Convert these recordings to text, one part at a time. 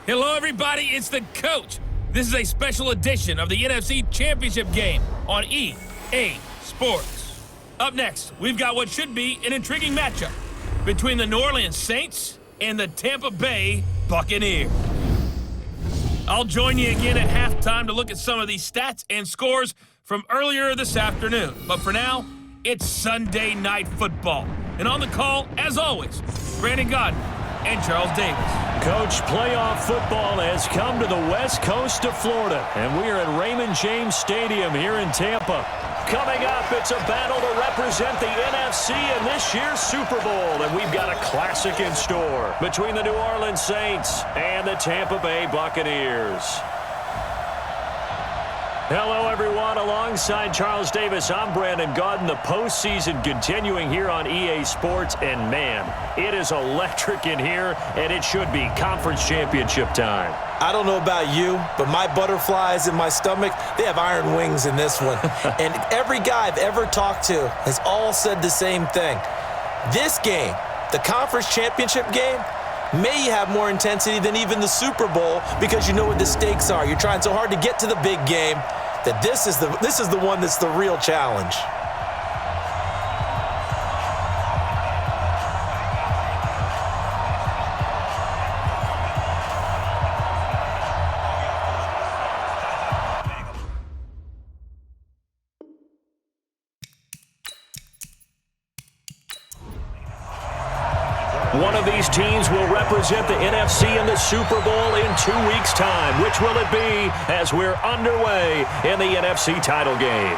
Hello, everybody. It's the coach. This is a special edition of the NFC Championship game on EA Sports. Up next, we've got what should be an intriguing matchup between the New Orleans Saints and the Tampa Bay Buccaneers. I'll join you again at halftime to look at some of these stats and scores from earlier this afternoon. But for now, it's Sunday Night Football. And on the call, as always, Brandon Godden and Charles Davis. Coach, playoff football has come to the west coast of Florida, and we are at Raymond James Stadium here in Tampa. Coming up, it's a battle to represent the NFC in this year's Super Bowl, and we've got a classic in store between the New Orleans Saints and the Tampa Bay Buccaneers. Hello, everyone. Alongside Charles Davis, I'm Brandon Godden. The postseason continuing here on EA Sports, and man, it is electric in here, and it should be conference championship time. I don't know about you, but my butterflies in my stomach, they have iron wings in this one. And every guy I've ever talked to has all said the same thing. This game, the conference championship game, may have more intensity than even the Super Bowl because you know what the stakes are. You're trying so hard to get to the big game that this is the one that's the real challenge. One of these teams will represent the NFC in the Super Bowl in 2 weeks' time. Which will it be as we're underway in the NFC title game?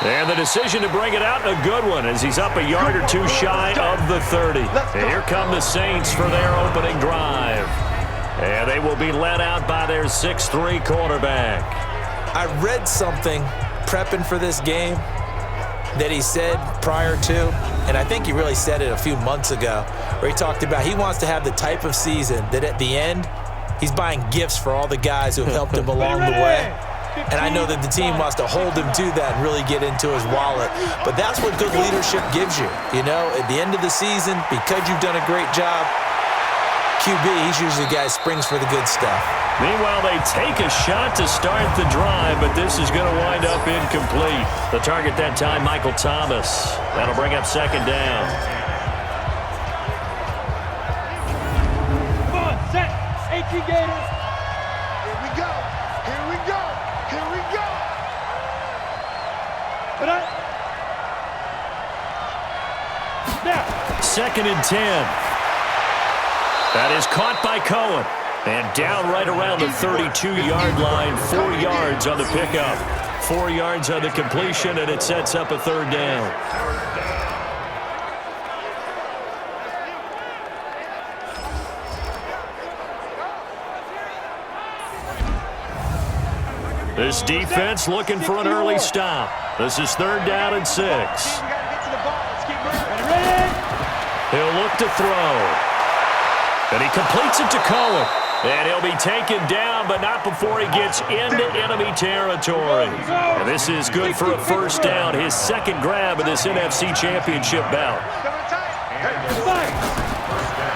And the decision to bring it out, a good one, as he's up a yard or two shy of the 30. And here come the Saints for their opening drive. And they will be led out by their 6'3" quarterback. I read something prepping for this game that he said prior to, and I think he really said it a few months ago, where he talked about he wants to have the type of season that at the end, he's buying gifts for all the guys who have helped him along the way. And I know that the team wants to hold him to that and really get into his wallet. But that's what good leadership gives you. You know, at the end of the season, because you've done a great job, QB, he's usually the guy who springs for the good stuff. Meanwhile, they take a shot to start the drive, but this is going to wind up incomplete. The target that time, Michael Thomas. That'll bring up second down. Come on, set. AT Gators. Here we go. Here we go. Here we go. Now. Second and 10. That is caught by Cohen. And down right around the 32-yard line, 4 yards on the pickup. 4 yards on the completion, and it sets up a third down. This defense looking for an early stop. This is third down and 6. He'll look to throw. And he completes it to Cohen. And he'll be taken down, but not before he gets into enemy territory. And this is good for a first down, his second grab of this NFC Championship bout.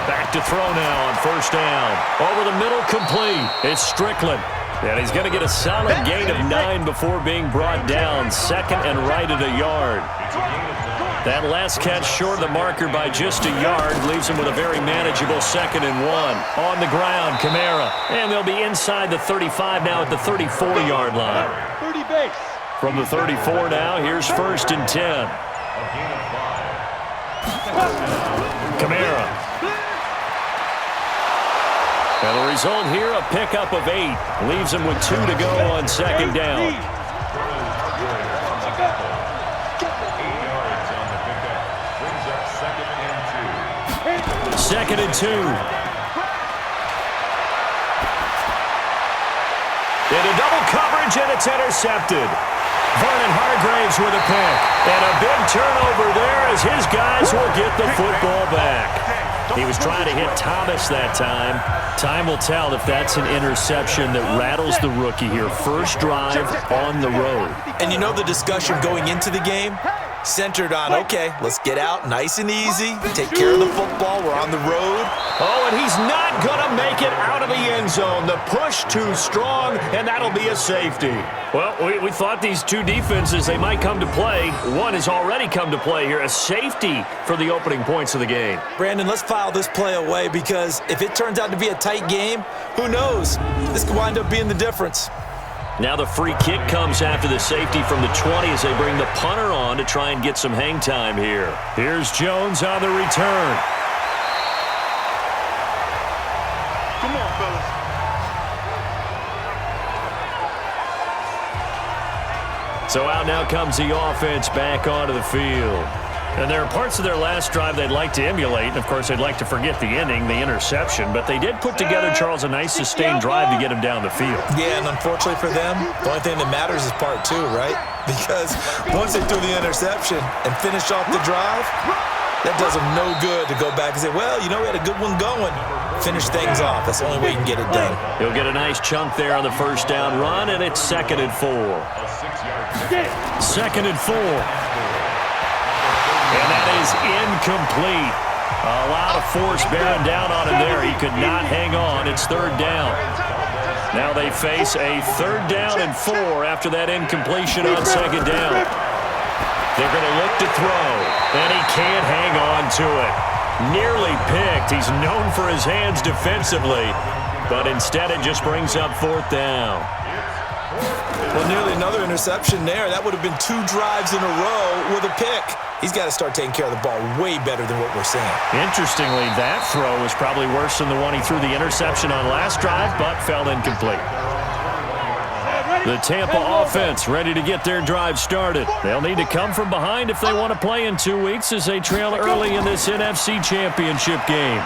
Back to throw now on first down. Over the middle, complete. It's Strickland. And he's going to get a solid gain of 9 before being brought down. Second and right at a yard. That last catch short of the marker by just a yard leaves him with a very manageable second and 1. On the ground, Kamara. And they'll be inside the 35 now at the 34-yard line. 30 base. From the 34 now, here's first and 10. Kamara. And the result here, a pickup of 8. Leaves him with 2 to go on second down. Second and 2. Into double coverage, and it's intercepted. Vernon Hargraves with a pick. And a big turnover there as his guys will get the football back. He was trying to hit Thomas that time. Time will tell if that's an interception that rattles the rookie here. First drive on the road. And you know the discussion going into the game? centered on, okay, let's get out nice and easy, take care of the football, we're on the road. Oh, and he's not going to make it out of the end zone. The push too strong, and that'll be a safety. Well, we thought these two defenses, they might come to play. One has already come to play here, a safety for the opening points of the game. Brandon, let's file this play away because if it turns out to be a tight game, who knows? This could wind up being the difference. Now the free kick comes after the safety from the 20 as they bring the punter on to try and get some hang time here. Here's Jones on the return. Come on, fellas. So out now comes the offense back onto the field. And there are parts of their last drive they'd like to emulate. And, of course, they'd like to forget the inning, the interception. But they did put together, Charles, a nice sustained drive to get him down the field. Yeah, and unfortunately for them, the only thing that matters is part two, right? Because once they threw the interception and finished off the drive, that does them no good to go back and say, well, you know, we had a good one going. Finish things off. That's the only way you can get it done. He'll get a nice chunk there on the first down run, and it's 2nd and 4. 2nd and 4. And that is incomplete. A lot of force bearing down on him there. He could not hang on. It's 3rd down. Now they face a 3rd down and 4 after that incompletion on 2nd down. They're going to look to throw, and he can't hang on to it. Nearly picked. He's known for his hands defensively, but instead it just brings up 4th down. Well, nearly another interception there. That would have been 2 drives in a row with a pick. He's got to start taking care of the ball way better than what we're seeing. Interestingly, that throw was probably worse than the one he threw the interception on last drive, but fell incomplete. The Tampa offense ready to get their drive started. They'll need to come from behind if they want to play in 2 weeks as they trail early in this NFC Championship game.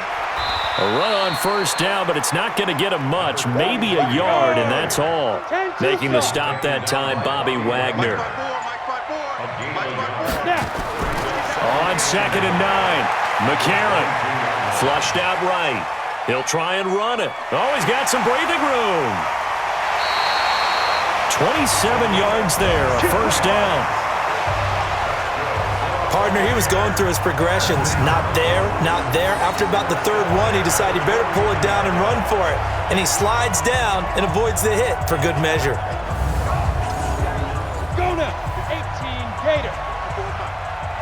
A run on first down, but it's not going to get him much. Maybe a yard, and that's all. Making the stop that time, Bobby Wagner. On 2nd and 9, McCarron flushed out right. He'll try and run it. Oh, he's got some breathing room. 27 yards there, a first down. Partner, he was going through his progressions. Not there, not there. After about the 3rd one, he decided he better pull it down and run for it. And he slides down and avoids the hit for good measure. Go now, 18 Gator.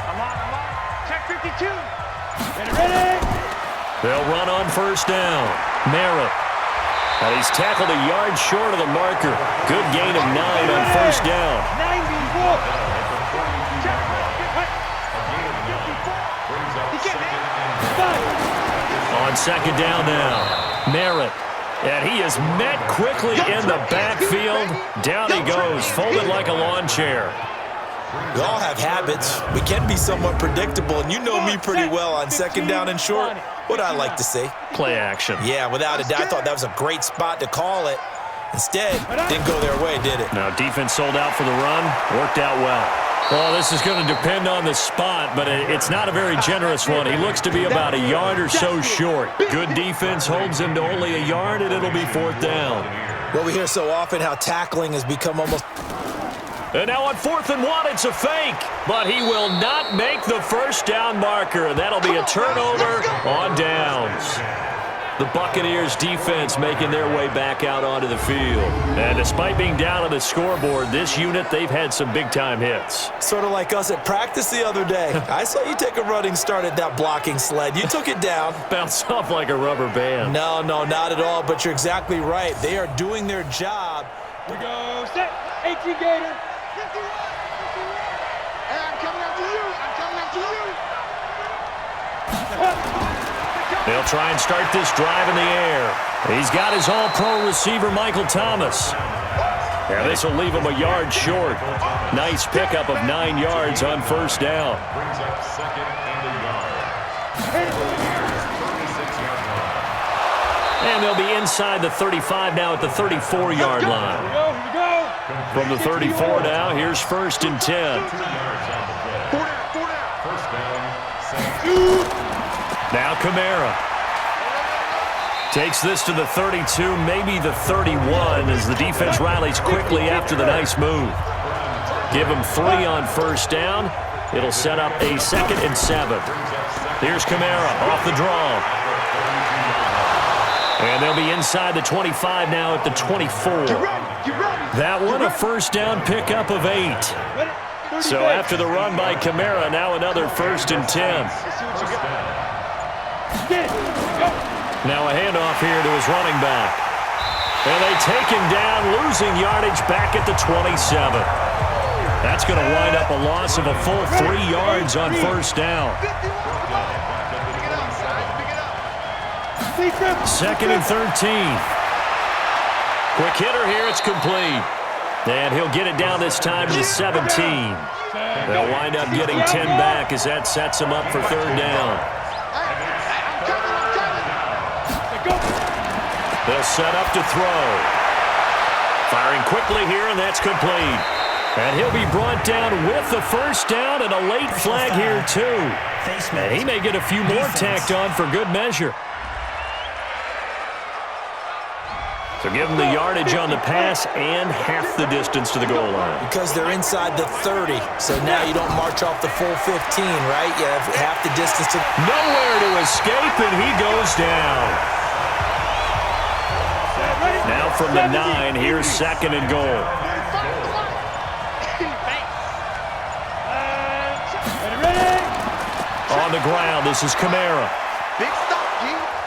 I'm on. Check 52. Get ready. They'll run on first down. Merritt. And he's tackled a yard short of the marker. Good gain of 9 on first down. 94. On 2nd down now, Merritt. And he is met quickly in the backfield. Down he goes, folded like a lawn chair. We all have habits. We can be somewhat predictable, and you know me pretty well on 2nd down and short. What I like to see. Play action. Yeah, without a doubt, I thought that was a great spot to call it. Instead, didn't go their way, did it? Now, defense sold out for the run. Worked out well. Well, this is going to depend on the spot, but it's not a very generous one. He looks to be about a yard or so short. Good defense holds him to only a yard, and it'll be 4th down. Well, we hear so often how tackling has become almost... And now on 4th and 1, it's a fake. But he will not make the first down marker, and that'll be a turnover on downs. The Buccaneers defense making their way back out onto the field. And despite being down on the scoreboard, this unit, they've had some big-time hits. Sort of like us at practice the other day. I saw you take a running start at that blocking sled. You took it down. Bounced off like a rubber band. No, not at all, but you're exactly right. They are doing their job. We go set. 18 Gator. Hey, I'm coming after you. They'll try and start this drive in the air. He's got his all-pro receiver, Michael Thomas. Yeah, this will leave him a yard short. Nice pickup of 9 yards on first down. And they'll be inside the 35 now at the 34-yard line. Here we go. From the 34 now, here's 1st and 10. Now Kamara takes this to the 32, maybe the 31, as the defense rallies quickly after the nice move. Give him 3 on first down, It'll set up a 2nd and 7. Here's Kamara off the draw. And they'll be inside the 25 now at the 24. That one a first down pickup of 8. So after the run by Kamara, now another 1st and 10. Now a handoff here to his running back. And they take him down, losing yardage back at the 27. That's going to wind up a loss of a full 3 yards on first down. 2nd and 13. Quick hitter here, it's complete. And he'll get it down this time to the 17. They'll wind up getting 10 back as that sets him up for 3rd down. They'll set up to throw. Firing quickly here, and that's complete. And he'll be brought down with the first down and a late flag here, too. And he may get a few more tacked on for good measure. So give them the yardage on the pass and half the distance to the goal line. Because they're inside the 30, so now you don't march off the full 15, right? You have half the distance to... Nowhere to escape, and he goes down. Now from the 9, here's 2nd and goal. On the ground, this is Kamara.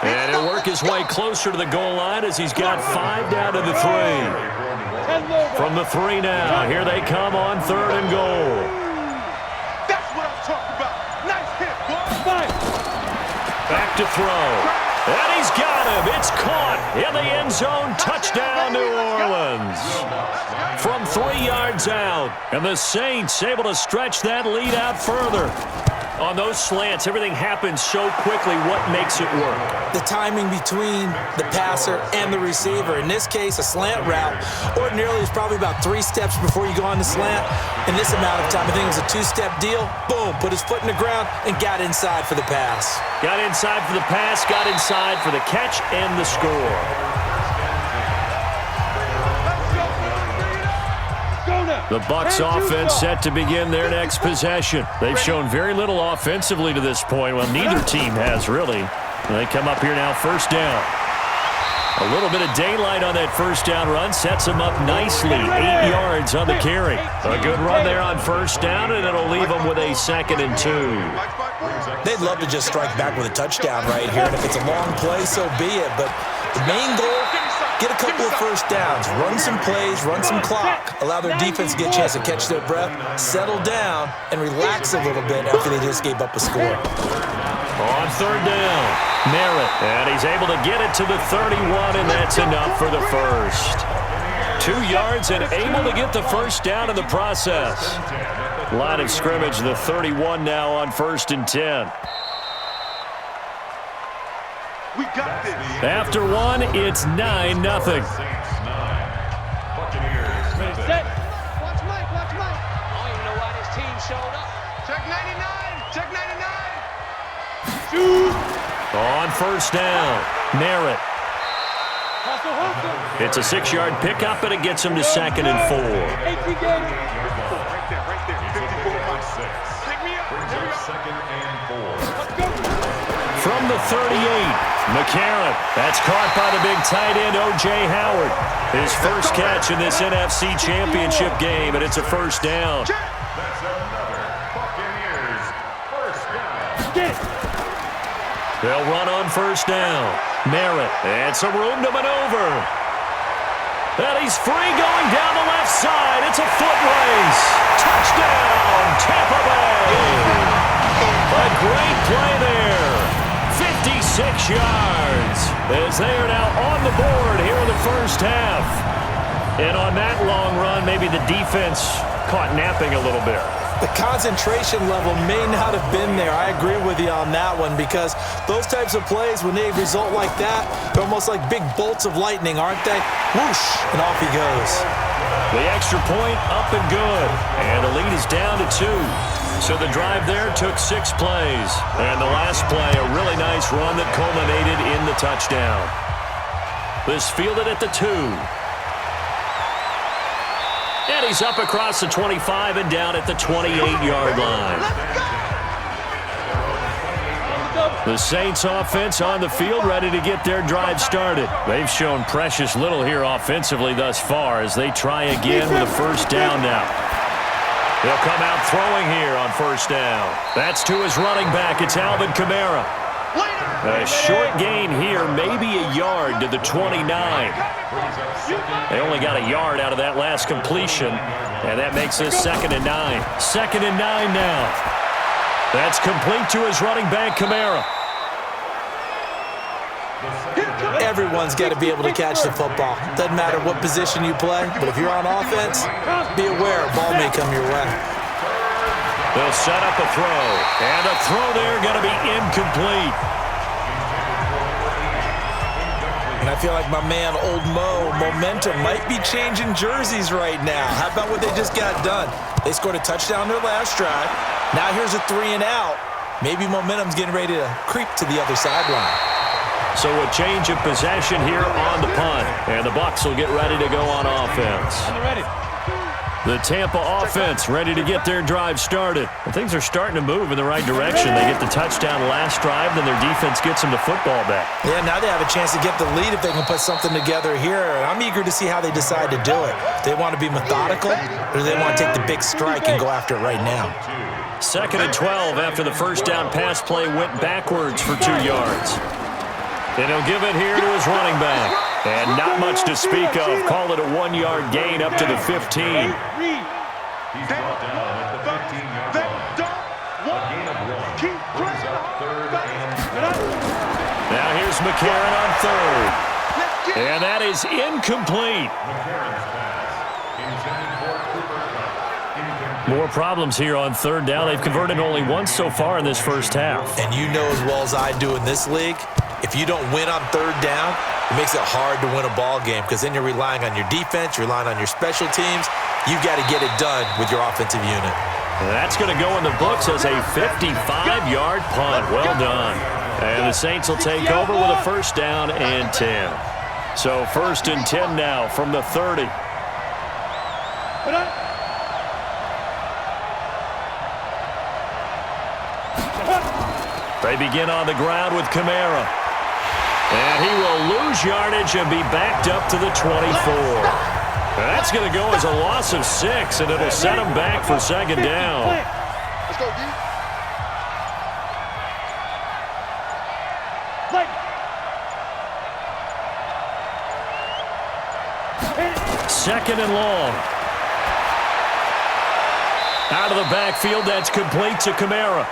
And he'll work his way closer to the goal line as he's got 5 down to the 3. From the 3 now, here they come on 3rd and goal. That's what I'm talking about. Nice hit, boy. Back to throw. And he's got him. It's caught in the end zone. Touchdown, New Orleans. From 3 yards out. And the Saints able to stretch that lead out further. On those slants, everything happens so quickly. What makes it work? The timing between the passer and the receiver. In this case, a slant route ordinarily is probably about 3 steps before you go on the slant. In this amount of time, I think it was a 2-step deal. Boom, put his foot in the ground and got inside for the pass. Got inside for the pass, got inside for the catch and the score. The Bucs offense set to begin their next possession. They've shown very little offensively to this point. Well, neither team has, really. They come up here now, first down. A little bit of daylight on that first down run sets them up nicely. 8 yards on the carry. A good run there on first down, and it'll leave them with a 2nd and 2. They'd love to just strike back with a touchdown right here, and if it's a long play, so be it. But the main goal, get a couple of first downs, run some plays, run some clock, allow their defense to get a chance to catch their breath, settle down, and relax a little bit after they just gave up a score. On 3rd down, Merritt, and he's able to get it to the 31, and that's enough for the first. 2 yards and able to get the first down in the process. Line of scrimmage, the 31 now on 1st and 10. We got this. After 1, it's 9-0. Set. Watch Mike, watch Mike. I don't even know why this team showed up. Check 99, check 99. Shoot. On first down, Merritt. Hustle, hustle. It's a 6-yard pickup, and it gets him to 2nd and 4. 18 Gator. Right there, right there. 54. Pick me up. Here we go. 2nd and 4. Let's go. From the 38, McCarron. That's caught by the big tight end, O.J. Howard. His first catch in this NFC Championship game, and it's a first down. That's another Buccaneers first down. Get. They'll run on first down. Merritt, and some room to maneuver. And he's free going down the left side. It's a foot race. Touchdown, Tampa Bay. A great play there. 56 yards as they are now on the board here in the first half. And on that long run, maybe the defense caught napping a little bit. The concentration level may not have been there. I agree with you on that one because those types of plays, when they result like that, they're almost like big bolts of lightning, aren't they? Whoosh, and off he goes. The extra point up and good. And the lead is down to 2. So the drive there took 6 plays. And the last play, a really nice run that culminated in the touchdown. This fielded at the 2. And he's up across the 25 and down at the 28-yard line. The Saints offense on the field, ready to get their drive started. They've shown precious little here offensively thus far as they try again with a first down now. He'll come out throwing here on first down. That's to his running back. It's Alvin Kamara. A short gain here, maybe a yard to the 29. They only got a yard out of that last completion, and that makes this 2nd and 9. 2nd and 9 now. That's complete to his running back, Kamara. Everyone's got to be able to catch the football. Doesn't matter what position you play, but if you're on offense, be aware a ball may come your way. They'll set up a throw, and a throw there going to be incomplete. And I feel like my man, Old Mo, momentum might be changing jerseys right now. How about what they just got done? They scored a touchdown their last drive. Now here's a 3 and out. Maybe momentum's getting ready to creep to the other sideline. So a change of possession here on the punt. And the Bucs will get ready to go on offense. The Tampa offense ready to get their drive started. And things are starting to move in the right direction. They get the touchdown last drive, then their defense gets them the football back. Yeah, now they have a chance to get the lead if they can put something together here. And I'm eager to see how they decide to do it. Do they want to be methodical, or do they want to take the big strike and go after it right now? 2nd and 12 after the first down pass play went backwards for 2 yards. And he'll give it here to his running back. And not much to speak of. Call it a 1-yard gain up to the 15. He's brought down at the 15-yard line. A gain of 1. Brings up 3rd and 4. Now here's McCarron on 3rd. And that is incomplete. McCarron's pass. Intended for Cooper Kupp. More problems here on 3rd down. They've converted only once so far in this first half. And you know as well as I do in this league, if you don't win on 3rd down, it makes it hard to win a ball game because then you're relying on your defense, you're relying on your special teams. You've got to get it done with your offensive unit. And that's going to go in the books as a 55-yard punt. Well done. And the Saints will take over with a first down and 10. So 1st and 10 now from the 30. They begin on the ground with Kamara. And he will lose yardage and be backed up to the 24. That's going to go as a loss of 6, and it'll set him back for 2nd down. Let's go, D. 2nd and long. Out of the backfield, that's complete to Kamara.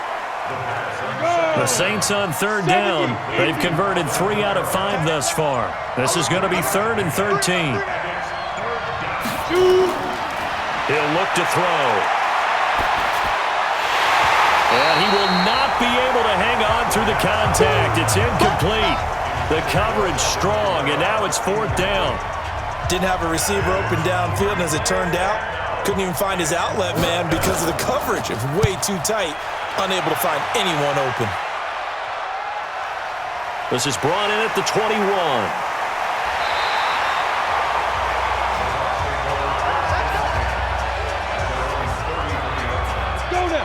The Saints on 3rd down. They've converted 3 out of 5 thus far. This is going to be 3rd and 13. He'll look to throw. And he will not be able to hang on through the contact. It's incomplete. The coverage strong, and now it's 4th down. Didn't have a receiver open downfield, and as it turned out, couldn't even find his outlet man because of the coverage. It's way too tight. Unable to find anyone open. This is brought in at the 21.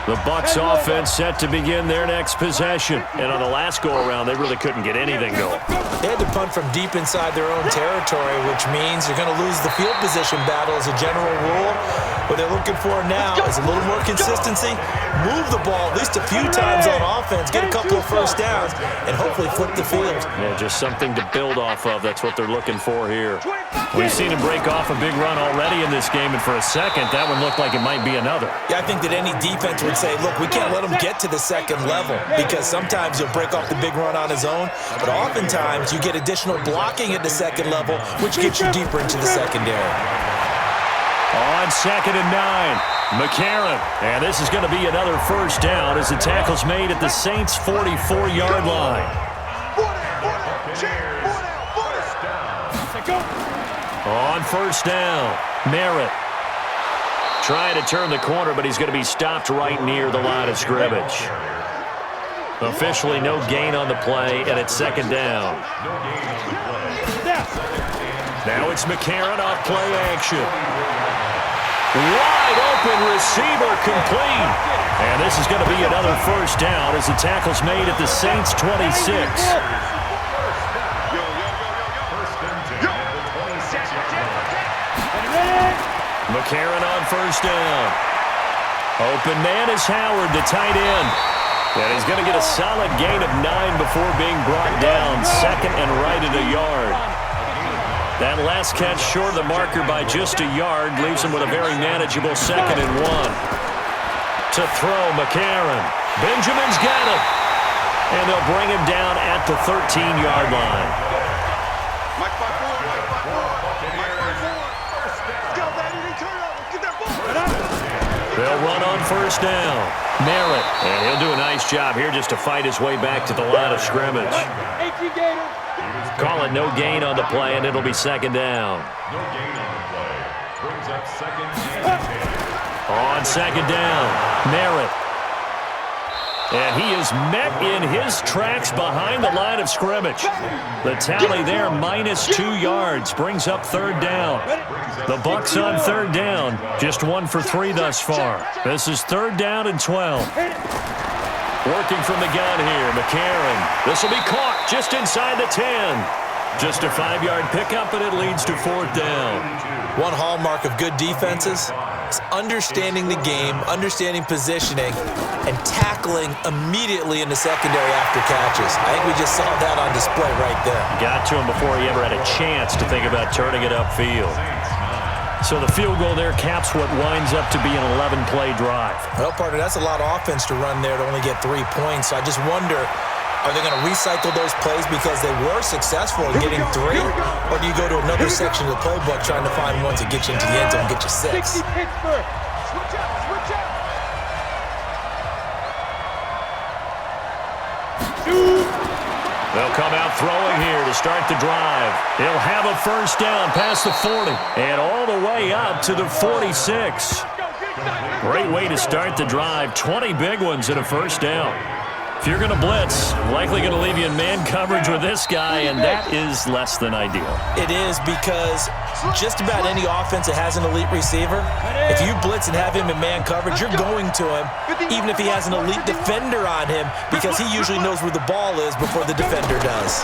The Bucs offense set to begin their next possession. And on the last go-around, they really couldn't get anything going. They had to punt from deep inside their own territory, which means you're going to lose the field position battle as a general rule. What they're looking for now is a little more consistency, move the ball at least a few times on offense, get a couple of first downs, and hopefully flip the field. Yeah, just something to build off of. That's what they're looking for here. We've seen him break off a big run already in this game, and for a second, that one looked like it might be another. Yeah, I think that any defense would say, look, we can't let him get to the 2nd level because sometimes he'll break off the big run on his own, but oftentimes you get additional blocking at the 2nd level, which gets you deeper into the secondary. On 2nd and 9, McCarron. And this is going to be another first down as the tackle's made at the Saints' 44-yard line. On first down, Merritt. Trying to turn the corner, but he's going to be stopped right near the line of scrimmage. Officially no gain on the play, and it's 2nd down. Now it's McCarron off play action. Wide open receiver complete. And this is going to be another first down as the tackle's made at the Saints' 26. McCarron on first down. Open man is Howard, the tight end. And he's going to get a solid gain of 9 before being brought down. Second and right at a yard. That last catch short of the marker by just a yard leaves him with a very manageable 2nd and 1. To throw, McCarron. Benjamin's got it. And they'll bring him down at the 13-yard line. They'll run on first down. Merritt. And he'll do a nice job here just to fight his way back to the line of scrimmage. Call it no gain on the play, and it'll be 2nd down. No gain on the play. Brings up 2nd and 10. On 2nd down, Merritt. And he is met in his tracks behind the line of scrimmage. The tally there, -2 yards, brings up 3rd down. The Bucs on 3rd down, just 1 for 3 thus far. This is 3rd down and 12. Working from the gun here, McCarron. This will be caught just inside the 10. Just a 5-yard pickup, and it leads to 4th down. One hallmark of good defenses is understanding the game, understanding positioning, and tackling immediately in the secondary after catches. I think we just saw that on display right there. Got to him before he ever had a chance to think about turning it upfield. So the field goal there caps what winds up to be an 11-play drive. Well, partner, that's a lot of offense to run there to only get 3 points. So I just wonder, are they going to recycle those plays because they were successful in getting 3? Or do you go to another section of the playbook trying to find ones that get you into the end zone and get you 6? 60 Pittsburgh. Switch out, switch out. They'll come out throwing here to start the drive. He'll have a first down past the 40 and all the way up to the 46. Great way to start the drive. 20 big ones and a first down. If you're going to blitz, likely going to leave you in man coverage with this guy, and that is less than ideal. It is, because just about any offense that has an elite receiver, if you blitz and have him in man coverage, you're going to him, even if he has an elite defender on him, because he usually knows where the ball is before the defender does.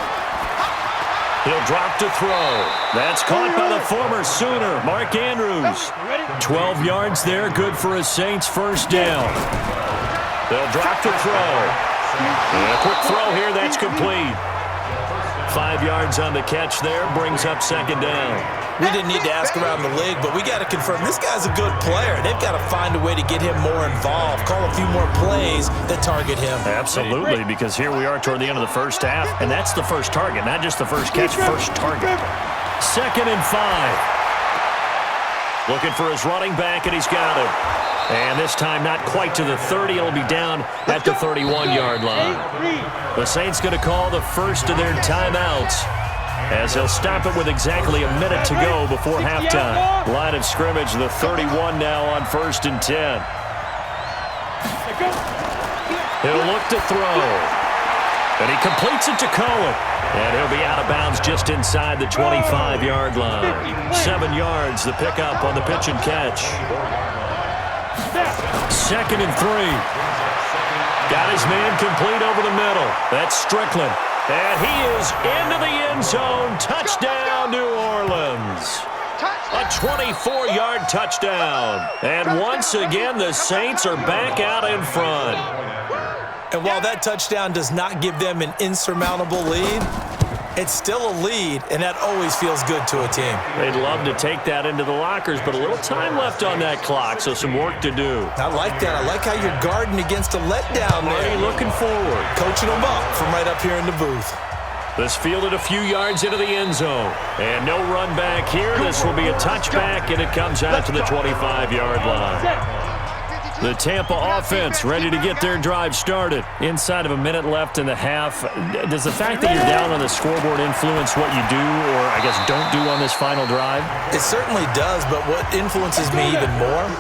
He'll drop to throw. That's caught by the former Sooner, Mark Andrews. 12 yards there, good for a Saints first down. They'll drop to throw. And a quick throw here, that's complete. 5 yards on the catch there, brings up 2nd down. We didn't need to ask around the league, but we got to confirm this guy's a good player. They've got to find a way to get him more involved, call a few more plays that target him. Absolutely, because here we are toward the end of the first half, and that's the first target, not just the first catch, first target. 2nd and 5. Looking for his running back, and he's got it. And this time not quite to the 30. It'll be down at the 31-yard line. The Saints going to call the first of their timeouts as they'll stop it with exactly a minute to go before halftime. Line of scrimmage, the 31 now on 1st and 10. He'll look to throw. And he completes it to Cohen. And he'll be out of bounds just inside the 25-yard line. 7 yards, the pickup on the pitch and catch. 2nd and 3. Got his man complete over the middle. That's Strickland. And he is into the end zone. Touchdown, New Orleans. A 24-yard touchdown. And once again, the Saints are back out in front. And while that touchdown does not give them an insurmountable lead, it's still a lead, and that always feels good to a team. They'd love to take that into the lockers, but a little time left on that clock, so some work to do. I like that. I like how you're guarding against a letdown there. Already looking forward. Coaching them up from right up here in the booth. This fielded a few yards into the end zone. And no run back here. This will be a touchback, and it comes out to the 25-yard line. The Tampa offense ready to get their drive started. Inside of a minute left in the half. Does the fact that you're down on the scoreboard influence what you do, or I guess don't do on this final drive? It certainly does, but what influences me even more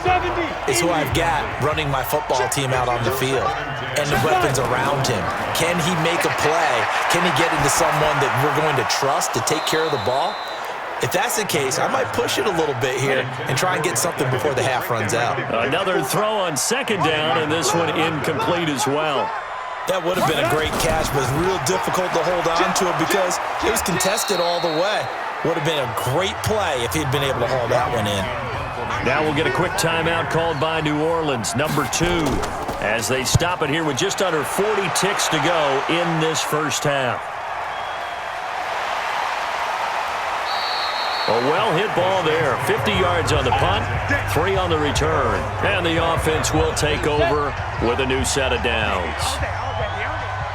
is who I've got running my football team out on the field and the weapons around him. Can he make a play? Can he get into someone that we're going to trust to take care of the ball? If that's the case, I might push it a little bit here and try and get something before the half runs out. Another throw on second down, and this one incomplete as well. That would have been a great catch, but it's real difficult to hold on to it because it was contested all the way. Would have been a great play if he'd been able to haul that one in. Now we'll get a quick timeout called by New Orleans, number 2, as they stop it here with just under 40 ticks to go in this first half. A well-hit ball there. 50 yards on the punt, 3 on the return. And the offense will take over with a new set of downs.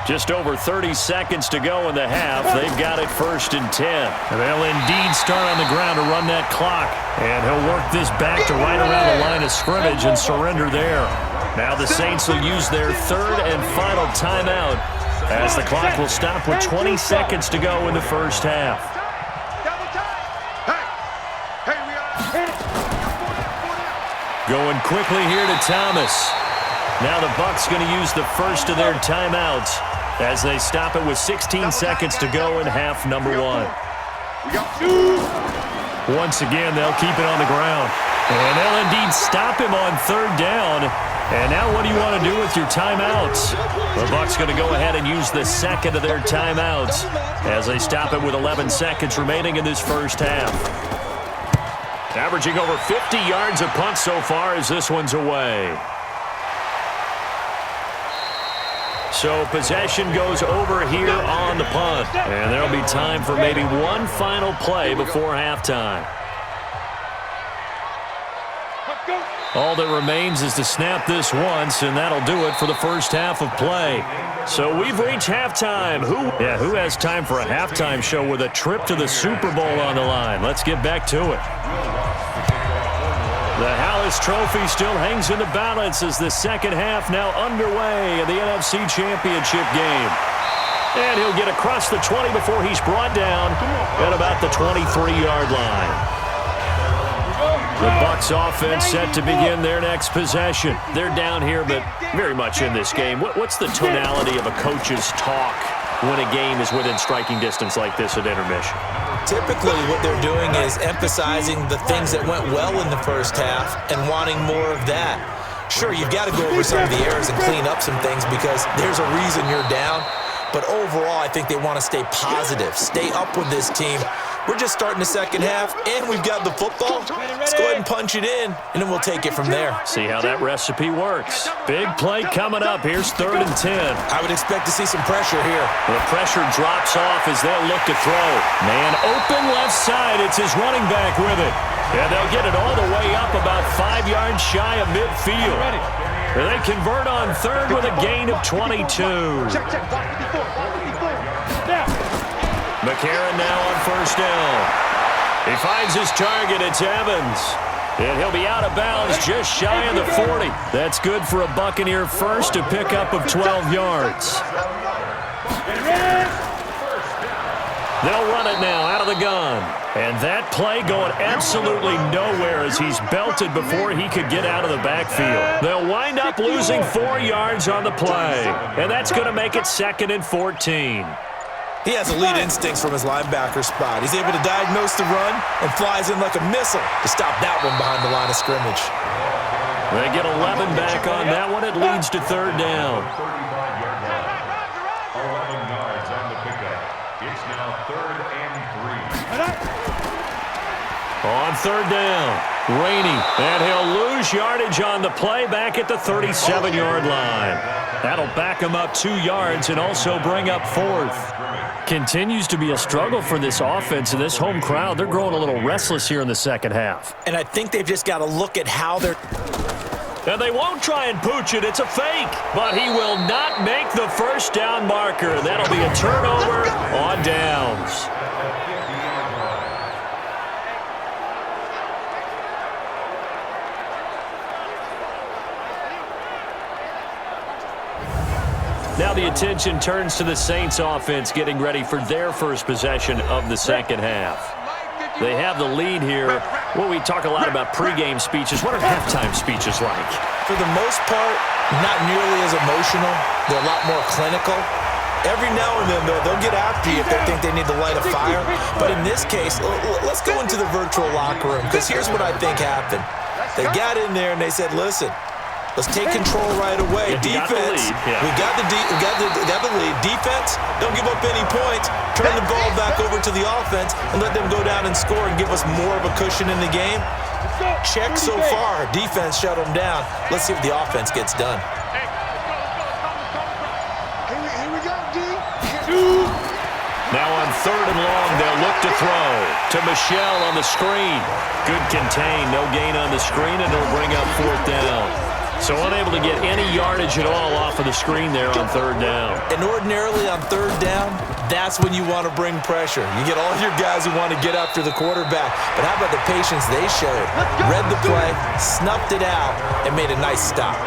Just over 30 seconds to go in the half. They've got it 1st and 10. They'll indeed start on the ground to run that clock. And he'll work this back to right around the line of scrimmage and surrender there. Now the Saints will use their 3rd and final timeout as the clock will stop with 20 seconds to go in the first half. Going quickly here to Thomas. Now the Bucs going to use the first of their timeouts as they stop it with 16 seconds to go in half number 1. Once again, they'll keep it on the ground. And they'll indeed stop him on 3rd down. And now what do you want to do with your timeouts? The Bucs going to go ahead and use the 2nd of their timeouts as they stop it with 11 seconds remaining in this first half. Averaging over 50 yards a punt so far as this one's away. So possession goes over here on the punt. And there'll be time for maybe one final play before halftime. All that remains is to snap this once, and that'll do it for the first half of play. So we've reached halftime. Who has time for a halftime show with a trip to the Super Bowl on the line? Let's get back to it. The Hallis Trophy still hangs in the balance as the second half now underway in the NFC Championship game. And he'll get across the 20 before he's brought down at about the 23-yard line. The Bucs offense set to begin their next possession. They're down here, but very much in this game. What's the tonality of a coach's talk when a game is within striking distance like this at intermission? Typically, what they're doing is emphasizing the things that went well in the first half and wanting more of that. Sure, you've got to go over some of the errors and clean up some things because there's a reason you're down. But overall, I think they want to stay positive, stay up with this team. We're just starting the second half, and we've got the football. Let's go ahead and punch it in, and then we'll take it from there. See how that recipe works. Big play coming up. Here's 3rd and 10. I would expect to see some pressure here. The pressure drops off as they'll look to throw. Man open left side. It's his running back with it. And they'll get it all the way up about 5 yards shy of midfield. And they convert on 3rd with a gain of 22. McCarron now on 1st down. He finds his target. It's Evans. And he'll be out of bounds just shy of the 40. That's good for a Buccaneer first, a pickup of 12 yards. They'll run it now out of the gun. And that play going absolutely nowhere as he's belted before he could get out of the backfield. They'll wind up losing 4 yards on the play. And that's going to make it 2nd and 14. He has elite instincts from his linebacker spot. He's able to diagnose the run and flies in like a missile to stop that one behind the line of scrimmage. They get 11 back on that one. It leads to 3rd down. 11 yards on the pickup. It's now 3rd and 3. On 3rd down, Rainey, and he'll lose yardage on the play back at the 37-yard line. That'll back him up 2 yards and also bring up 4th. Continues to be a struggle for this offense and this home crowd. They're growing a little restless here in the second half. And I think they've just got to look at how they're... And they won't try and pooch it. It's a fake. But he will not make the 1st down marker. That'll be a turnover on downs. Now the attention turns to the Saints offense getting ready for their first possession of the second half. They have the lead here. Well, we talk a lot about pregame speeches. What are halftime speeches like? For the most part, not nearly as emotional. They're a lot more clinical. Every now and then, though, they'll get after you if they think they need to light a fire. But in this case, let's go into the virtual locker room, because here's what I think happened. They got in there and they said, listen, let's take control right away. Defense, we got the lead. Defense, don't give up any points. Turn the ball back over to the offense and let them go down and score and give us more of a cushion in the game. Check so far. Defense shut them down. Let's see if the offense gets done. Here we go, D. Now on 3rd and long, they'll look to throw to Michelle on the screen. Good contain, no gain on the screen, and it'll bring up 4th down. So unable to get any yardage at all off of the screen there on 3rd down. And ordinarily on 3rd down, that's when you want to bring pressure. You get all your guys who want to get after the quarterback. But how about the patience they showed? Read the play, snuffed it out, and made a nice stop.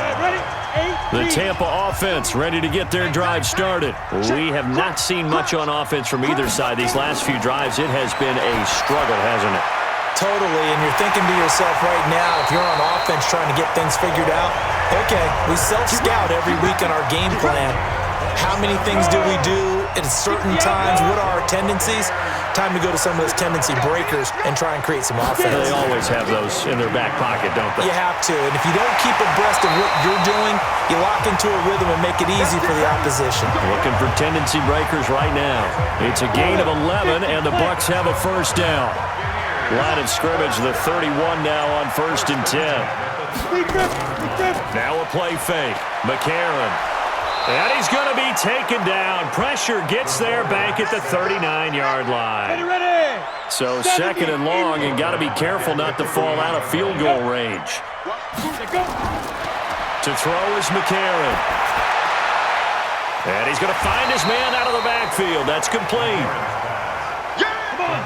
The Tampa offense ready to get their drive started. We have not seen much on offense from either side these last few drives. It has been a struggle, hasn't it? Totally, and you're thinking to yourself right now, if you're on offense trying to get things figured out, okay, we self-scout every week in our game plan. How many things do we do at certain times? What are our tendencies? Time to go to some of those tendency breakers and try and create some offense. They always have those in their back pocket, don't they? You have to, and if you don't keep abreast of what you're doing, you lock into a rhythm and make it easy for the opposition. Looking for tendency breakers right now. It's a gain of 11, and the Bucs have a 1st down. Line of scrimmage, the 31 now on 1st and 10. Now a play fake. McCarron. And he's going to be taken down. Pressure gets there back at the 39-yard line. So 2nd and long, and got to be careful not to fall out of field goal range. To throw is McCarron. And he's going to find his man out of the backfield. That's complete.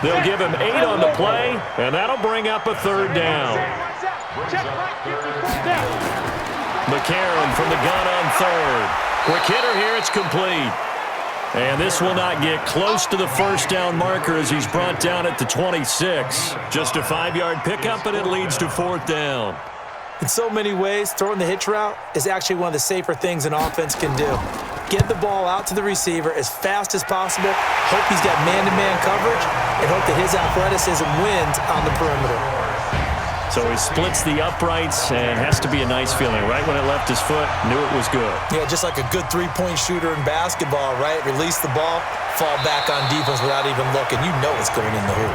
They'll give him 8 on the play, and that'll bring up a 3rd down. McCarron from the gun on 3rd. Quick hitter here, it's complete. And this will not get close to the 1st down marker as he's brought down at the 26. Just a 5-yard pickup, and it leads to 4th down. In so many ways, throwing the hitch route is actually one of the safer things an offense can do. Get the ball out to the receiver as fast as possible, hope he's got man-to-man coverage, and hope that his athleticism wins on the perimeter. So he splits the uprights, and has to be a nice feeling. Right when it left his foot, knew it was good. Yeah, just like a good three-point shooter in basketball, right? Release the ball, fall back on defense without even looking. You know it's going in the hoop.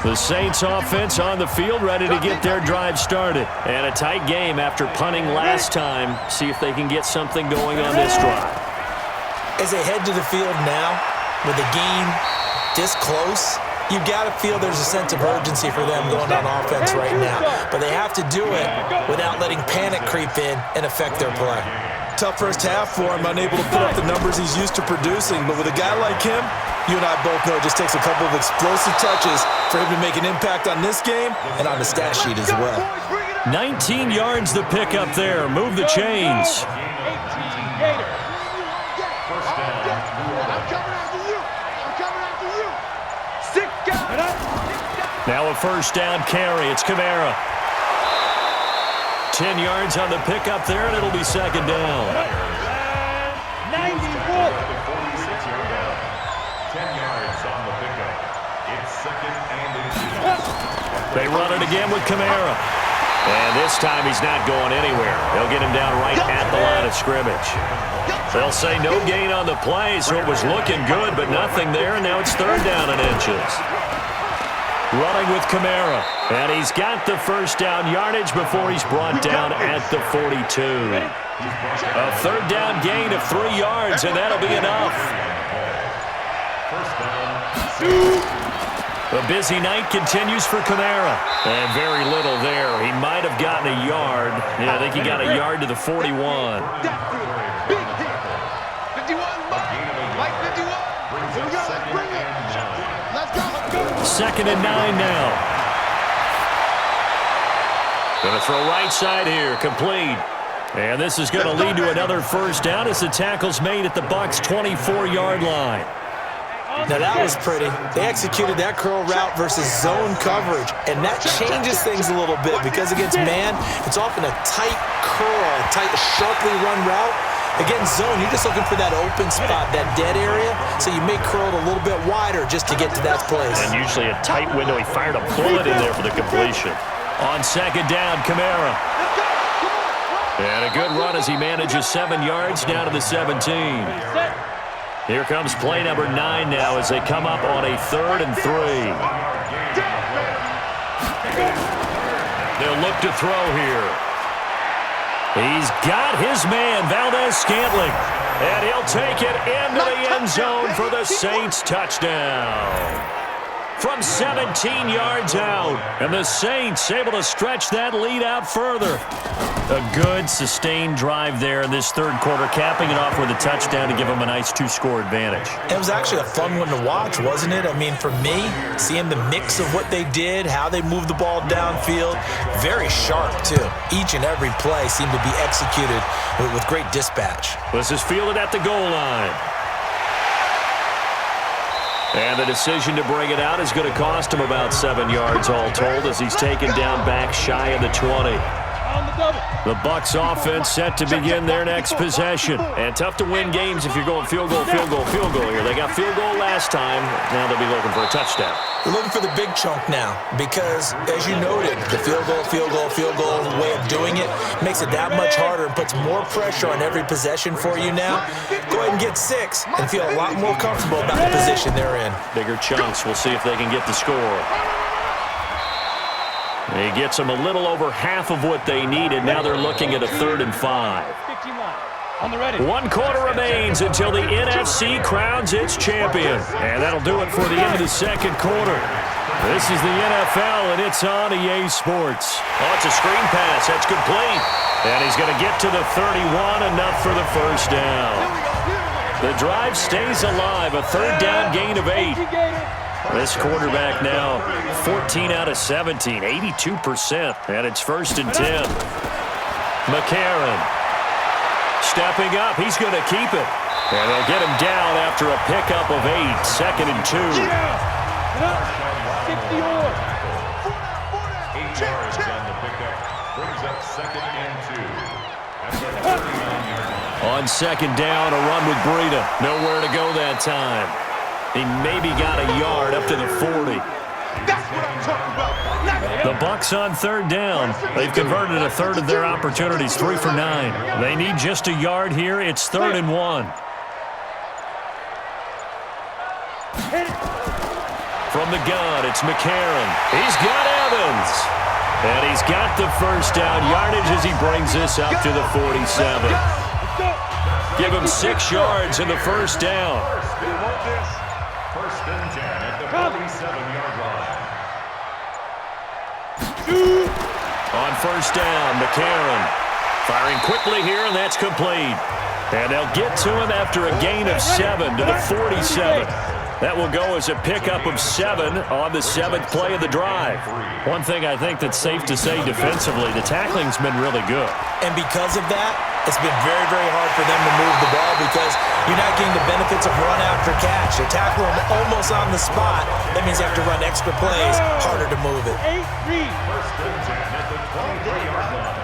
The Saints offense on the field, ready to get their drive started. And a tight game after punting last time. See if they can get something going on this drive. As they head to the field now, with the game this close, you've got to feel there's a sense of urgency for them going on offense right now. But they have to do it without letting panic creep in and affect their play. Tough first half for him, unable to put up the numbers he's used to producing. But with a guy like him, you and I both know it just takes a couple of explosive touches for him to make an impact on this game and on the stat sheet as well. 19 yards the pick up there. Move the chains. Now a 1st down carry. It's Kamara. 10 yards on the pickup there, and it'll be 2nd down. 10 yards on the pickup. It's 2nd and inches. They run it again with Kamara. And this time he's not going anywhere. They'll get him down right at the line of scrimmage. They'll say no gain on the play, so it was looking good, but nothing there, and now it's 3rd down and inches. Running with Kamara, and he's got the 1st down yardage before he's brought down at the 42. A 3rd down gain of 3 yards, and that'll be enough. A busy night continues for Kamara, and very little there. He might have gotten a yard. Yeah, I think he got a yard to the 41. 2nd and 9 now. Going to throw right side here, complete. And this is going to lead to another 1st down as the tackle's made at the Bucs' 24-yard line. Now that was pretty. They executed that curl route versus zone coverage, and that changes things a little bit because against man, it's often a tight curl, a tight, sharply run route. Against zone, you're just looking for that open spot, that dead area, so you may curl it a little bit wider just to get to that place. And usually a tight window. He fired a bullet in there for the completion. On second down, Kamara. And a good run as he manages 7 yards down to the 17. Here comes play number 9 now as they come up on a 3rd and 3. They'll look to throw here. He's got his man, Valdez-Scantling. And he'll take it into the end zone for the Saints touchdown. From 17 yards out. And the Saints able to stretch that lead out further. A good, sustained drive there in this third quarter, capping it off with a touchdown to give them a nice 2-score advantage. It was actually a fun one to watch, wasn't it? I mean, for me, seeing the mix of what they did, how they moved the ball downfield, very sharp, too. Each and every play seemed to be executed with great dispatch. This is fielded at the goal line. And the decision to bring it out is going to cost him about 7 yards all told as he's taken down back shy of the 20. The Bucs offense set to begin their next possession. And tough to win games if you're going field goal, field goal, field goal here. They got field goal last time. Now they'll be looking for a touchdown. They're looking for the big chunk now because, as you noted, the field goal, field goal, field goal way of doing it makes it that much harder and puts more pressure on every possession for you now. Go ahead and get 6 and feel a lot more comfortable about the position they're in. Bigger chunks. We'll see if they can get the score. He gets them a little over half of what they needed. Now they're looking at a 3rd and 5. 1 quarter remains until the NFC crowns its champion. And that'll do it for the end of the second quarter. This is the NFL, and it's on EA Sports. Oh, it's a screen pass. That's complete. And he's going to get to the 31, enough for the first down. The drive stays alive, a 3rd down gain of 8. This quarterback now 14 out of 17, 82%, and it's 1st and 10. McCarron stepping up. He's going to keep it, and they'll get him down after a pickup of 8, 2nd and 2. 8 yards on the pickup, brings up 2nd and 2. On 2nd down, a run with Breida. Nowhere to go that time. He maybe got a yard up to the 40. That's what I'm talking about. The Bucs on 3rd down. They've converted a 1/3 of their opportunities, 3 for 9. They need just a yard here. It's 3rd and 1. From the gun, it's McCarron. He's got Evans. And he's got the first down yardage as he brings this up to the 47. Give him 6 yards in the first down. 1st and 10 at the 47-yard line. On 1st down, McCarron firing quickly here, and that's complete. And they'll get to him after a gain of 7 to the 47. That will go as a pickup of 7 on the 7th play of the drive. One thing I think that's safe to say defensively, the tackling's been really good. And because of that, it's been very, very hard for them to move the ball because you're not getting the benefits of run after catch. They tackle them almost on the spot. That means you have to run extra plays, harder to move it. 1st and 10 at the 23-yard line.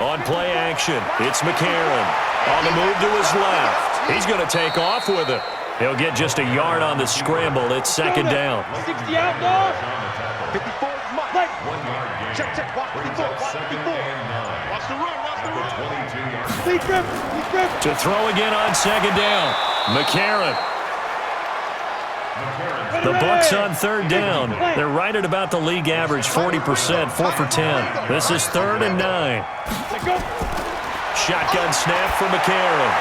On play action, it's McCarron. On the move to his left. He's going to take off with it. He'll get just a yard on the scramble. It's 2nd down. 60 out, dog. 54 is Mike. 1 yard gain. Check. Watch the ball. Watch the ball. Watch the run. Watch the run. 22-yard line. To throw again on 2nd down. McCarron. The Bucs on 3rd down. They're right at about the league average, 40%, 4 for 10. This is 3rd and 9. Shotgun snap for McCarron.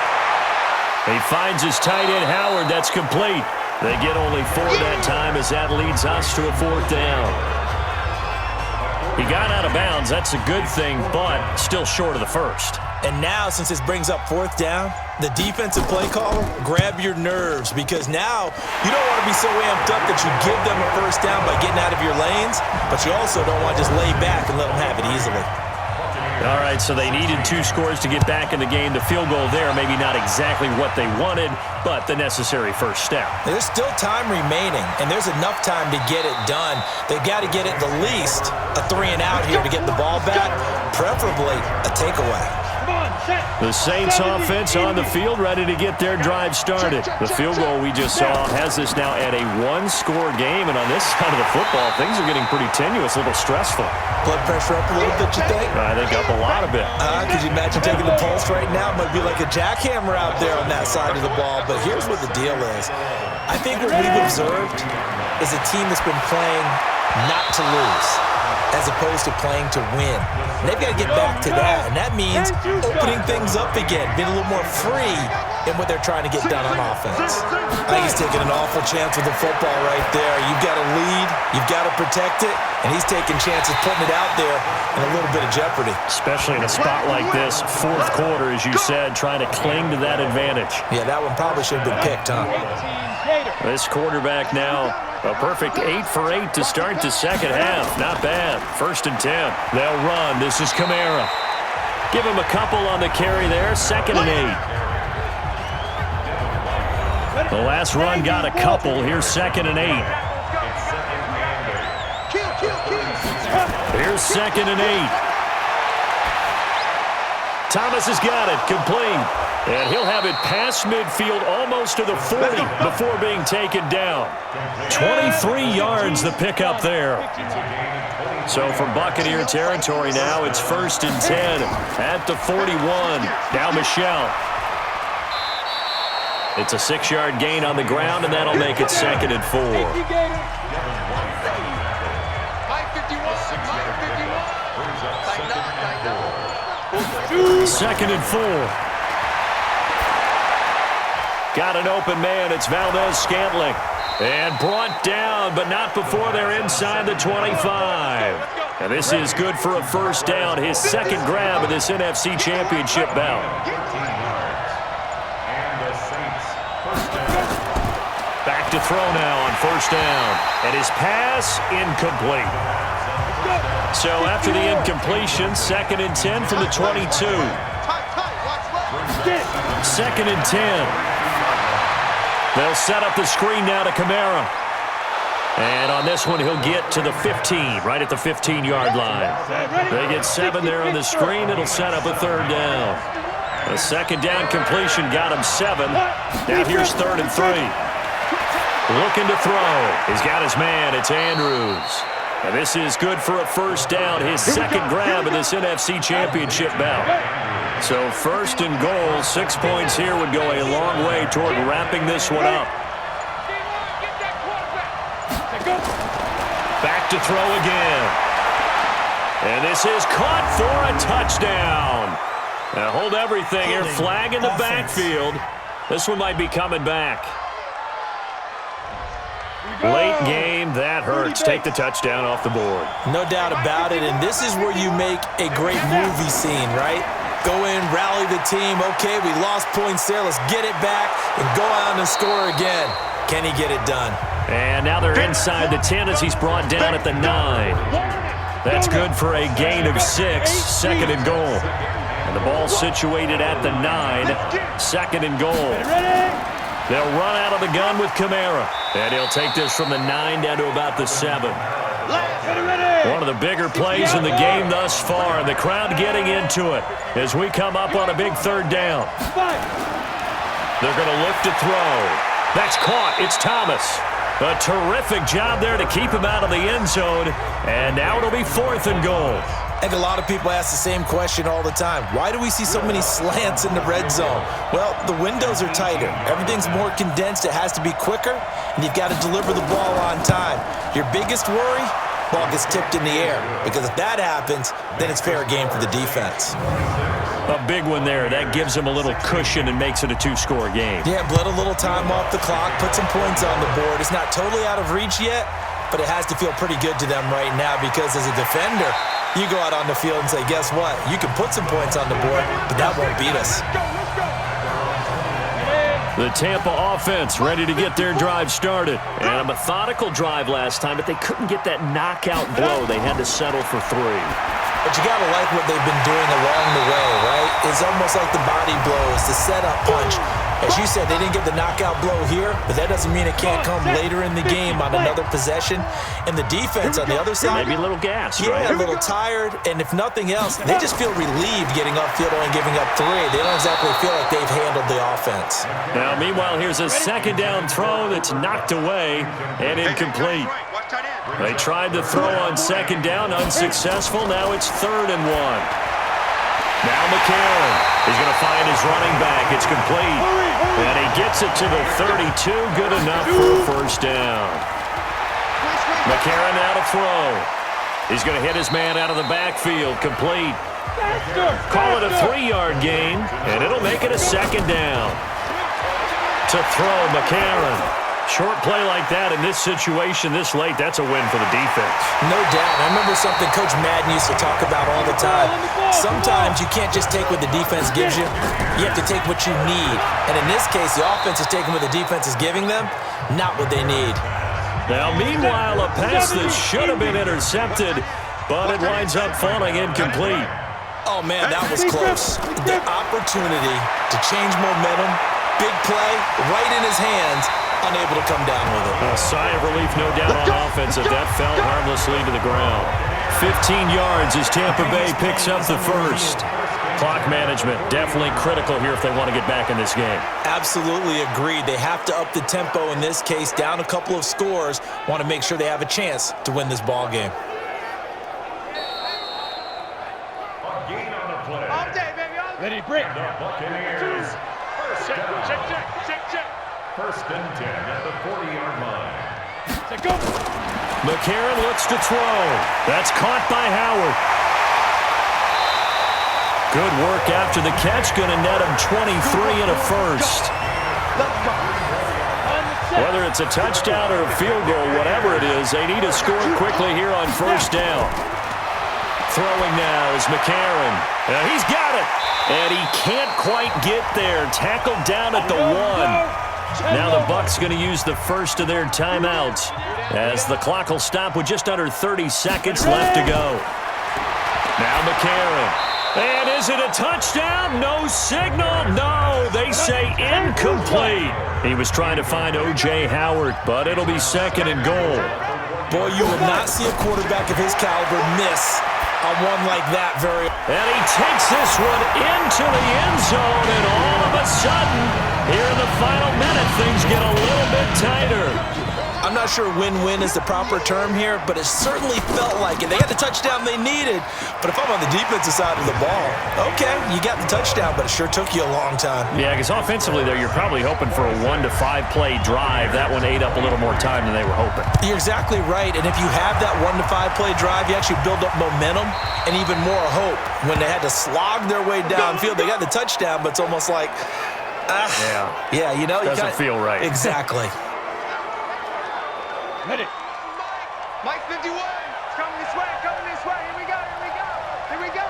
He finds his tight end, Howard. That's complete. They get only 4 that time as that leads us to a 4th down. He got out of bounds. That's a good thing, but still short of the first. And now, since this brings up 4th down, the defensive play caller, grab your nerves because now you don't want to be so amped up that you give them a 1st down by getting out of your lanes, but you also don't want to just lay back and let them have it easily. All right, so they needed 2 scores to get back in the game. The field goal there, maybe not exactly what they wanted, but the necessary first step. There's still time remaining, and there's enough time to get it done. They've got to get it the least a 3-and-out here to get the ball back, preferably a takeaway. The Saints offense on the field, ready to get their drive started. The field goal we just saw has us now at a 1-score game, and on this side of the football, things are getting pretty tenuous, a little stressful. Blood pressure up a little bit, you think? I think up a lot of it. Could you imagine taking the pulse right now? It might be like a jackhammer out there on that side of the ball, but here's what the deal is. I think what we've observed is a team that's been playing not to lose, as opposed to playing to win. And they've got to get back to that, and that means opening things up again, being a little more free in what they're trying to get done on offense. I think he's taking an awful chance with the football right there. You've got to lead, you've got to protect it, and he's taking chances putting it out there in a little bit of jeopardy. Especially in a spot like this, 4th quarter, as you said, trying to cling to that advantage. Yeah, that one probably should have been picked, huh? This quarterback now, a perfect 8 for 8 to start the second half. Not bad. 1st and 10. They'll run. This is Kamara. Give him a couple on the carry there. 2nd and 8. The last run got a couple. Here's 2nd and 8. Here's 2nd and 8. Thomas has got it. Complete. And he'll have it past midfield almost to the 40 before being taken down. 23 yards the pickup there. So from Buccaneer territory now, it's 1st and 10 at the 41. Now Michelle. It's a 6-yard gain on the ground, and that'll make it 2nd and 4. 2nd and 4. Got an open man. It's Valdez-Scantling. And brought down, but not before they're inside the 25. And this is good for a 1st down. His 2nd grab of this NFC Championship bout. Back to throw now on 1st down. And his pass incomplete. So after the incompletion, 2nd and 10 from the 22. 2nd and 10. They'll set up the screen now to Kamara. And on this one, he'll get to the 15, right at the 15-yard line. They get 7 there on the screen. It'll set up a 3rd down. A 2nd down completion got him 7. Now here's 3rd and 3. Looking to throw. He's got his man. It's Andrews. And this is good for a 1st down. His 2nd grab of this NFC Championship bout. So 1st and goal, 6 points here would go a long way toward wrapping this one up. Back to throw again. And this is caught for a touchdown. Now hold everything here. Flag in the backfield. This one might be coming back. Late game, that hurts. Take the touchdown off the board. No doubt about it, and this is where you make a great movie scene, right? Go in, rally the team. Okay, we lost points there. Let's get it back and go out and score again. Can he get it done? And now they're inside the 10 as he's brought down at the 9. That's good for a gain of 6, 2nd and goal. And the ball situated at the 9, 2nd and goal. They'll run out of the gun with Kamara. And he'll take this from the 9 down to about the 7. One of the bigger plays in the game thus far, and the crowd getting into it as we come up on a big 3rd down. They're going to look to throw. That's caught. It's Thomas. A terrific job there to keep him out of the end zone. And now it'll be 4th and goal. And a lot of people ask the same question all the time. Why do we see so many slants in the red zone? Well, the windows are tighter. Everything's more condensed. It has to be quicker, and you've got to deliver the ball on time. Your biggest worry? Ball gets tipped in the air, because if that happens, then it's fair game for the defense. A big one there. That gives him a little cushion and makes it a 2-score game. Yeah, bled a little time off the clock, put some points on the board. It's not totally out of reach yet, but it has to feel pretty good to them right now, because as a defender, you go out on the field and say, guess what? You can put some points on the board, but that won't beat us. The Tampa offense ready to get their drive started. And a methodical drive last time, but they couldn't get that knockout blow. They had to settle for 3. But you got to like what they've been doing along the way, right? It's almost like the body blows, the setup punch. As you said, they didn't get the knockout blow here, but that doesn't mean it can't come later in the game on another possession. And the defense on the other side, maybe a little gassed, yeah, right? a little tired. And if nothing else, they just feel relieved getting upfield and giving up 3. They don't exactly feel like they've handled the offense. Now, meanwhile, here's a second down throw that's knocked away and incomplete. They tried to throw on second down, unsuccessful. Now it's 3rd and 1. Now McCarron is going to find his running back. It's complete. And he gets it to the 32. Good enough for a first down. McCarron now to throw. He's going to hit his man out of the backfield. Complete. Call it a 3-yard gain, and it'll make it a second down. To throw, McCarron. Short play like that in this situation this late, that's a win for the defense. No doubt. I remember something Coach Madden used to talk about all the time. Sometimes you can't just take what the defense gives you. You have to take what you need. And in this case, the offense is taking what the defense is giving them, not what they need. Now, meanwhile, a pass that should have been intercepted, but it winds up falling incomplete. Oh, man, that was close. The opportunity to change momentum, big play, right in his hands, unable to come down with it. A sigh of relief, no doubt, on offense if that fell harmlessly to the ground. 15 yards as Tampa Bay picks up the first. Clock management definitely critical here if they want to get back in this game. Absolutely agreed. They have to up the tempo in this case, down a couple of scores, want to make sure they have a chance to win this ball game. All day, baby. Ready, break. The Buccaneers. Check. First and 10 at the 40-yard line. Go. McCarron looks to throw. That's caught by Howard. Good work after the catch. Going to net him 23 and a first. Whether it's a touchdown or a field goal, whatever it is, they need to score quickly here on first down. Throwing now is McCarron. He's got it. And he can't quite get there. Tackled down at the 1. Now the Bucs going to use the first of their timeouts as the clock will stop with just under 30 seconds left to go. Now McCarron. And is it a touchdown? No signal. No, they say incomplete. He was trying to find O.J. Howard, but it'll be second and goal. Boy, you will not see a quarterback of his caliber miss on one like that very. And he takes this one into the end zone, and all of a sudden, here in the final minute, things get a little bit tighter. I'm not sure win-win is the proper term here, but it certainly felt like it. They got the touchdown they needed, but if I'm on the defensive side of the ball, okay, you got the touchdown, but it sure took you a long time. Yeah, because offensively there, you're probably hoping for a 1 to 5 play drive. That one ate up a little more time than they were hoping. You're exactly right, and if you have that 1 to 5 play drive, you actually build up momentum and even more hope. When they had to slog their way downfield, they got the touchdown, but it's almost like, yeah, you know, doesn't feel right. Exactly. Ready. Mike 51. It's coming this way. Here we go.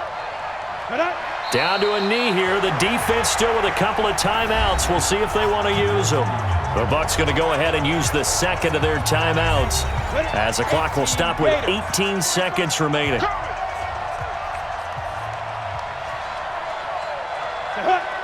Down to a knee here. The defense still with a couple of timeouts. We'll see if they want to use them. The Bucs going to go ahead and use the second of their timeouts as the clock will stop with 18 seconds remaining.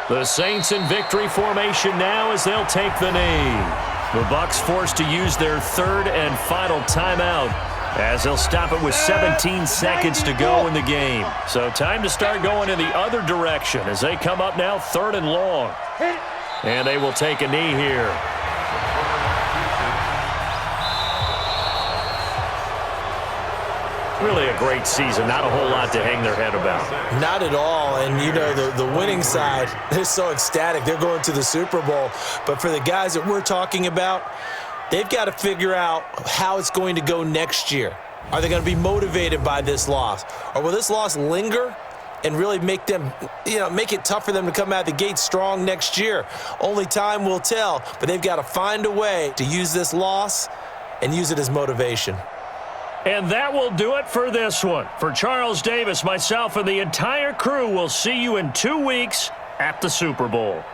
The Saints in victory formation now as they'll take the knee. The Bucs forced to use their third and final timeout as they'll stop it with 17 seconds to go in the game. So time to start going in the other direction as they come up now 3rd and long. And they will take a knee here. Really a great season. Not a whole lot to hang their head about. Not at all. And, you know, the winning side, they're so ecstatic. They're going to the Super Bowl. But for the guys that we're talking about, they've got to figure out how it's going to go next year. Are they going to be motivated by this loss? Or will this loss linger and really make them, make it tough for them to come out of the gate strong next year? Only time will tell. But they've got to find a way to use this loss and use it as motivation. And that will do it for this one. For Charles Davis, myself, and the entire crew, we'll see you in 2 weeks at the Super Bowl.